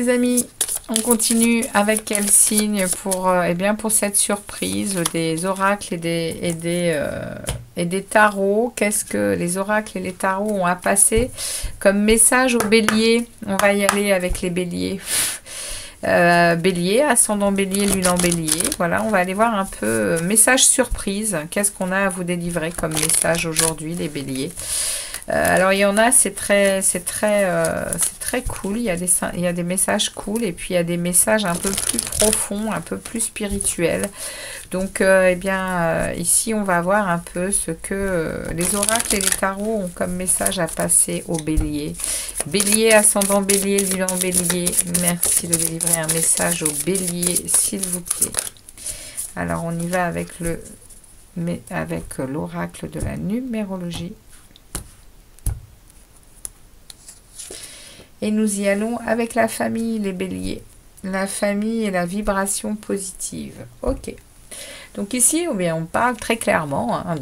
les amis, on continue avec quel signe pour, eh bien, pour cette surprise des oracles et des tarots. Qu'est-ce que les oracles et les tarots ont à passer comme message aux béliers? On va y aller avec les béliers. Bélier, ascendant bélier, lune en bélier. Voilà, on va aller voir un peu message surprise. Qu'est-ce qu'on a à vous délivrer comme message aujourd'hui, les béliers? Alors il y en a, c'est très cool. Il y a des messages cool et puis il y a des messages un peu plus profonds, un peu plus spirituels. Donc eh bien ici on va voir un peu ce que les oracles et les tarots ont comme message à passer au bélier. Bélier, ascendant bélier, lune en bélier. Merci de délivrer un message au bélier, s'il vous plaît. Alors on y va avec l'oracle de la numérologie. Et nous y allons avec la famille, les béliers. La famille et la vibration positive. Ok. Donc ici, on parle très clairement hein,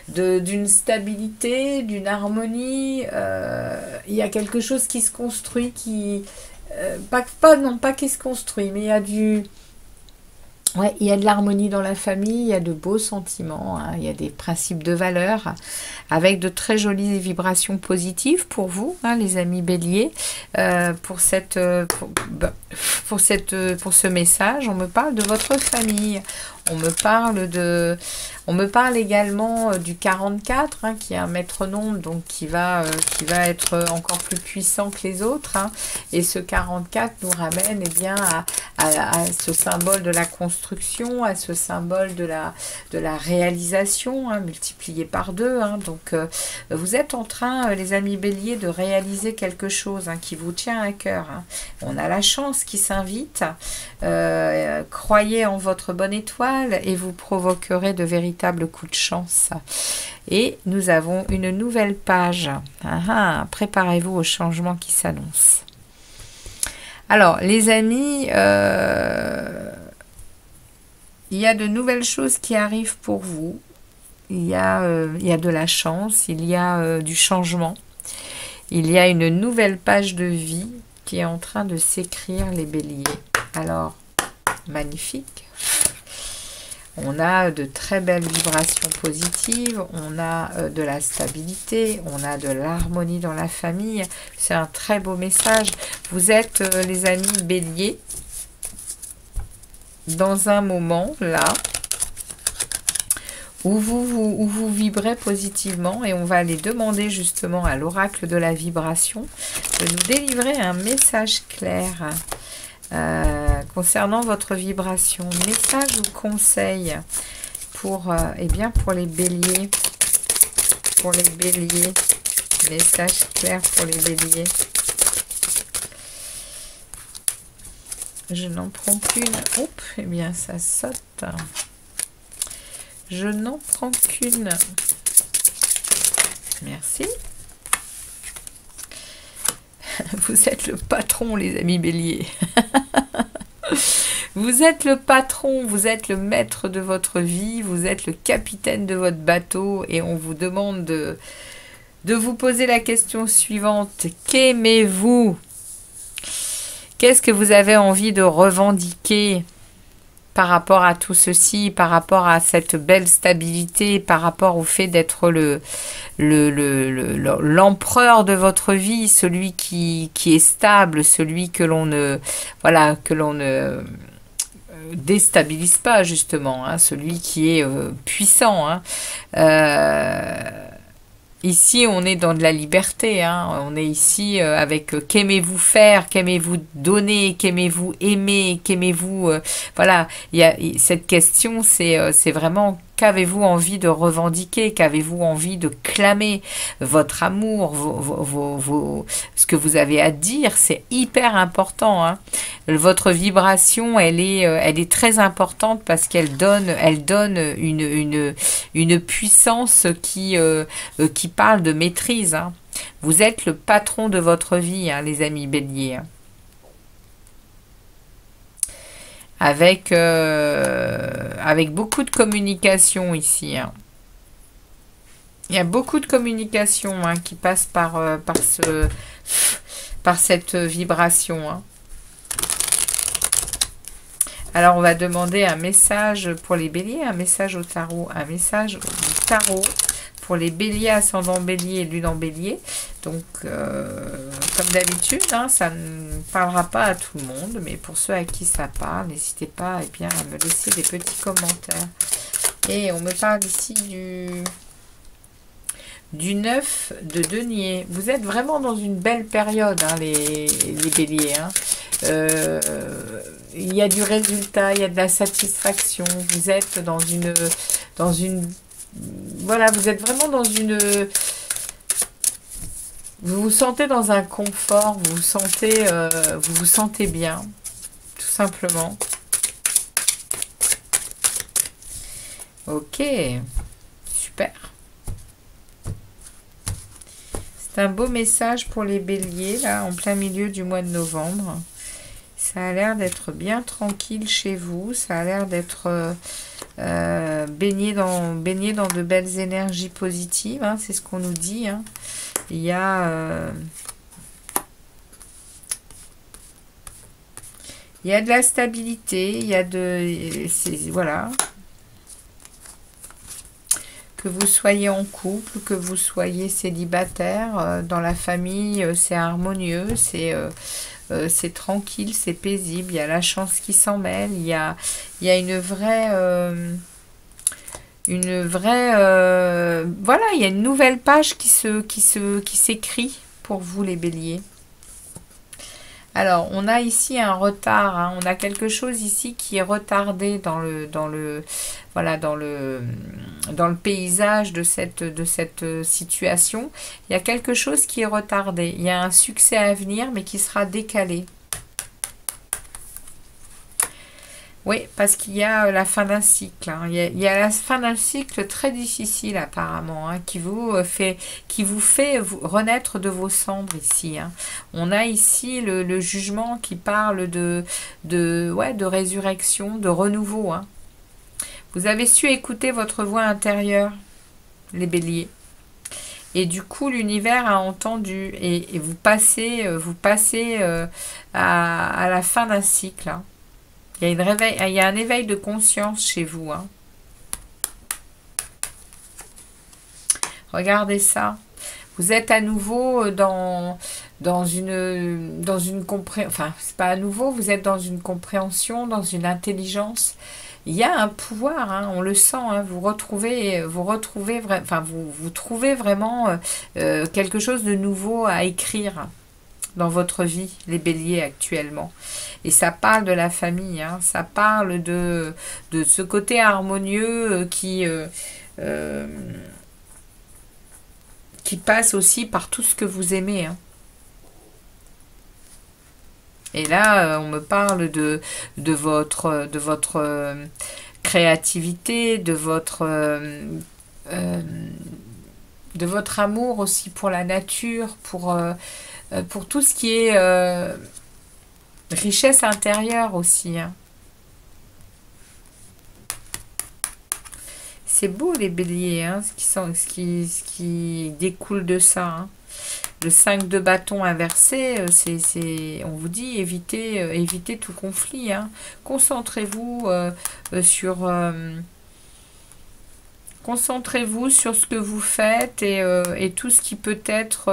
d'une stabilité, d'une harmonie. Il y a quelque chose qui se construit, pas qui se construit, mais il y a il y a de l'harmonie dans la famille, il y a de beaux sentiments, hein, il y a des principes de valeur avec de très jolies vibrations positives pour vous, hein, les amis béliers. Pour ce message, on me parle de votre famille. On me parle également du 44, hein, qui est un maître-nombre, donc qui va être encore plus puissant que les autres. Hein. Et ce 44 nous ramène eh bien, à ce symbole de la construction, à ce symbole de la réalisation, hein, multiplié par 2. Hein. Donc, vous êtes en train, les amis béliers, de réaliser quelque chose hein, qui vous tient à cœur. Hein. On a la chance qui s'invite. Croyez en votre bonne étoile et vous provoquerez de véritables coups de chance. Et nous avons une nouvelle page. Préparez-vous au changement qui s'annonce. Alors, les amis, il y a de nouvelles choses qui arrivent pour vous. Il y a de la chance, il y a du changement. Il y a une nouvelle page de vie qui est en train de s'écrire, les béliers. Alors, magnifique. On a de très belles vibrations positives, on a de la stabilité, on a de l'harmonie dans la famille. C'est un très beau message. Vous êtes, les amis béliers, dans un moment, là, où vous vibrez positivement. Et on va aller demander justement à l'oracle de la vibration de nous délivrer un message clair concernant votre vibration. Message ou conseil pour, pour les béliers. Pour les béliers. Message clair pour les béliers. Je n'en prends qu'une. Oups, eh bien ça saute. Je n'en prends qu'une. Merci. Vous êtes le patron, les amis béliers. Vous êtes le patron, vous êtes le maître de votre vie, vous êtes le capitaine de votre bateau et on vous demande de vous poser la question suivante. Qu'aimez-vous? Qu'est-ce que vous avez envie de revendiquer par rapport à tout ceci, par rapport à cette belle stabilité, par rapport au fait d'être l'empereur de votre vie, celui qui est stable, celui que l'on ne déstabilise pas justement, hein, celui qui est puissant. Hein. Ici, on est dans de la liberté, hein. On est ici avec qu'aimez-vous faire, qu'aimez-vous donner, qu'aimez-vous aimer, qu'aimez-vous... voilà, cette question, c'est vraiment qu'avez-vous envie de revendiquer, qu'avez-vous envie de clamer votre amour, ce que vous avez à dire, c'est hyper important. Hein. Votre vibration, elle est très importante parce qu'elle donne une puissance qui parle de maîtrise. Hein. Vous êtes le patron de votre vie, hein, les amis béliers. Hein. Avec beaucoup de communication ici. Hein. Il y a beaucoup de communication hein, qui passe par cette vibration. Hein. Alors, on va demander un message pour les béliers, un message au tarot, un message au tarot pour les béliers, ascendant bélier et lune en bélier. Donc, comme d'habitude, hein, ça ne parlera pas à tout le monde, mais pour ceux à qui ça parle, n'hésitez pas eh bien, à me laisser des petits commentaires. Et on me parle ici du 9 de denier. Vous êtes vraiment dans une belle période, hein, les béliers. Hein. Il y a du résultat, il y a de la satisfaction. Vous êtes dans une voilà, vous êtes vraiment dans une... Vous vous sentez dans un confort, vous vous sentez bien, tout simplement. Ok, super. C'est un beau message pour les béliers, là, en plein milieu du mois de novembre. Ça a l'air d'être bien tranquille chez vous, ça a l'air d'être... baigné dans de belles énergies positives, hein, c'est ce qu'on nous dit. Hein. Il y a de la stabilité, il y a voilà. Que vous soyez en couple, que vous soyez célibataire, dans la famille, c'est harmonieux, c'est tranquille, c'est paisible, il y a la chance qui s'en mêle, il y a une vraie voilà, il y a une nouvelle page qui s'écrit pour vous les béliers. Alors, on a ici un retard, hein, on a quelque chose ici qui est retardé dans le paysage de cette situation. Il y a quelque chose qui est retardé. Il y a un succès à venir, mais qui sera décalé. Oui, parce qu'il y a la fin d'un cycle. Hein. Il y a la fin d'un cycle très difficile apparemment, hein, qui vous fait renaître de vos cendres ici. Hein. On a ici le jugement qui parle de résurrection, de renouveau. Hein. Vous avez su écouter votre voix intérieure, les béliers. Et du coup, l'univers a entendu et vous passez à la fin d'un cycle. Hein. Il y a un éveil de conscience chez vous. Hein. Regardez ça. Vous êtes à nouveau dans une compréhension. Enfin, c'est pas à nouveau, vous êtes dans une compréhension, dans une intelligence. Il y a un pouvoir, hein, on le sent. Hein, vous trouvez vraiment quelque chose de nouveau à écrire dans votre vie, les béliers actuellement. Et ça parle de la famille, hein, ça parle de ce côté harmonieux qui passe aussi par tout ce que vous aimez. Hein. Et là, on me parle de votre créativité, de votre amour aussi pour la nature, pour tout ce qui est richesse intérieure aussi. Hein. C'est beau les béliers, hein, ce qui découle de ça. Hein. Le 5 de bâton inversé, on vous dit évitez tout conflit. Hein. Concentrez-vous sur ce que vous faites et tout ce qui peut être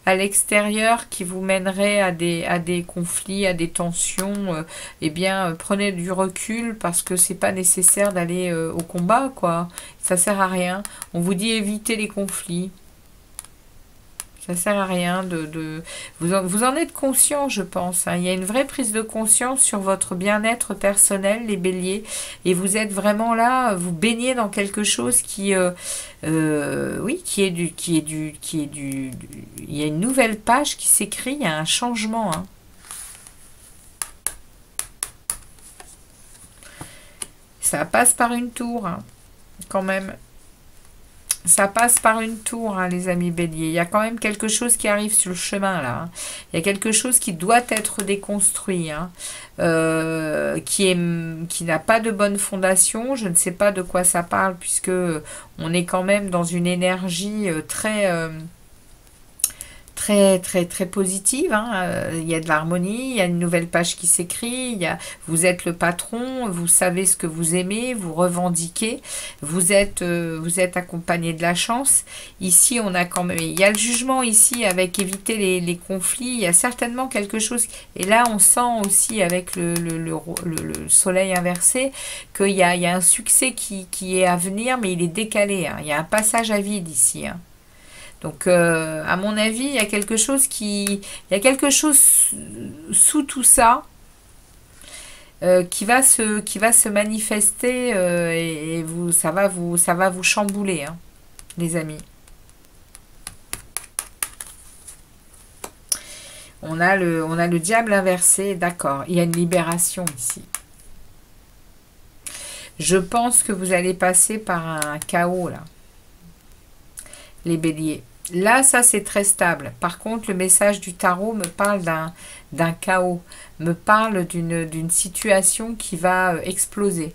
à l'extérieur qui vous mènerait à des conflits, à des tensions. Eh bien, prenez du recul parce que c'est pas nécessaire d'aller au combat, quoi. Ça sert à rien. On vous dit évitez les conflits. Ça sert à rien vous en êtes conscient, je pense. Hein. Il y a une vraie prise de conscience sur votre bien-être personnel, les béliers. Et vous êtes vraiment là, vous baignez dans quelque chose qui est il y a une nouvelle page qui s'écrit, il y a un changement. Hein. Ça passe par une tour, hein, quand même. Ça passe par une tour, hein, les amis béliers. Il y a quand même quelque chose qui arrive sur le chemin, là. Hein. Il y a quelque chose qui doit être déconstruit, hein, qui n'a pas de bonne fondation. Je ne sais pas de quoi ça parle, puisque on est quand même dans une énergie très très très très positive, hein. Il y a de l'harmonie, il y a une nouvelle page qui s'écrit, vous êtes le patron, vous savez ce que vous aimez, vous revendiquez, vous êtes accompagné de la chance. Ici, on a quand même, il y a le jugement ici avec éviter les conflits, il y a certainement quelque chose, et là on sent aussi avec le soleil inversé qu'il y a un succès qui est à venir, mais il est décalé, hein. Il y a un passage à vide ici, hein. Donc, à mon avis, il y a quelque chose sous tout ça qui va se manifester et ça va vous chambouler, hein, les amis. On a le diable inversé, d'accord. Il y a une libération ici. Je pense que vous allez passer par un chaos, là. Les béliers. Là, ça, c'est très stable. Par contre, le message du tarot me parle d'un chaos, me parle d'une situation qui va exploser,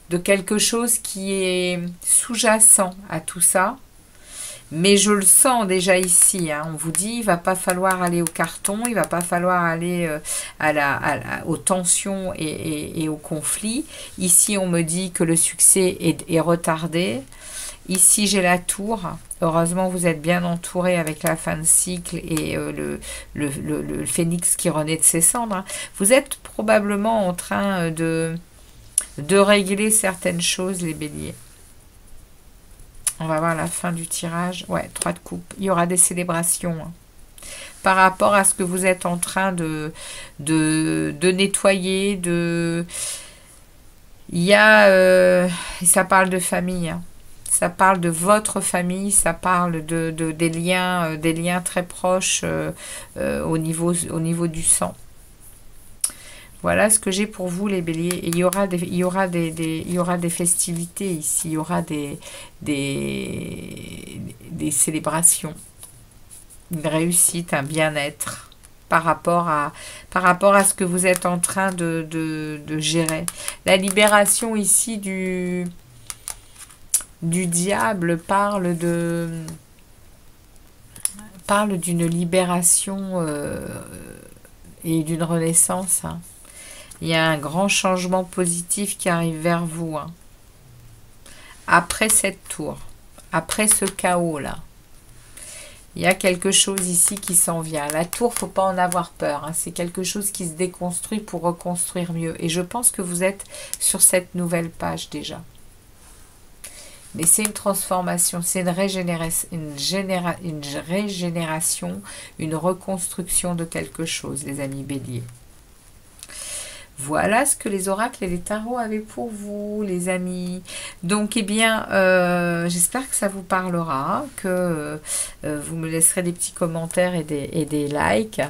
de quelque chose qui est sous-jacent à tout ça. Mais je le sens déjà ici, hein. On vous dit, il va pas falloir aller au carton, il va pas falloir aller aux tensions et aux conflits. Ici, on me dit que le succès est retardé. Ici, j'ai la tour. Heureusement, vous êtes bien entouré avec la fin de cycle et le phénix qui renaît de ses cendres, hein. Vous êtes probablement en train de régler certaines choses, les béliers. On va voir la fin du tirage. Ouais, 3 de coupe. Il y aura des célébrations, hein, par rapport à ce que vous êtes en train de nettoyer. Il y a... ça parle de famille, hein. Ça parle de votre famille, ça parle des liens très proches au niveau du sang. Voilà ce que j'ai pour vous, les béliers. Et il y aura des festivités ici, il y aura des célébrations, une réussite, un bien-être par rapport à ce que vous êtes en train de gérer. La libération ici du diable parle d'une libération et d'une renaissance, hein. Il y a un grand changement positif qui arrive vers vous, hein. Après cette tour, après ce chaos-là, il y a quelque chose ici qui s'en vient. La tour, faut pas en avoir peur, hein. C'est quelque chose qui se déconstruit pour reconstruire mieux. Et je pense que vous êtes sur cette nouvelle page déjà. Mais c'est une transformation, c'est une régénération, une reconstruction de quelque chose, les amis béliers. Voilà ce que les oracles et les tarots avaient pour vous, les amis. Donc, eh bien, j'espère que ça vous parlera, que vous me laisserez des petits commentaires et des likes.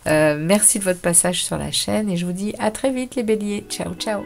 Merci de votre passage sur la chaîne et je vous dis à très vite, les béliers. Ciao, ciao.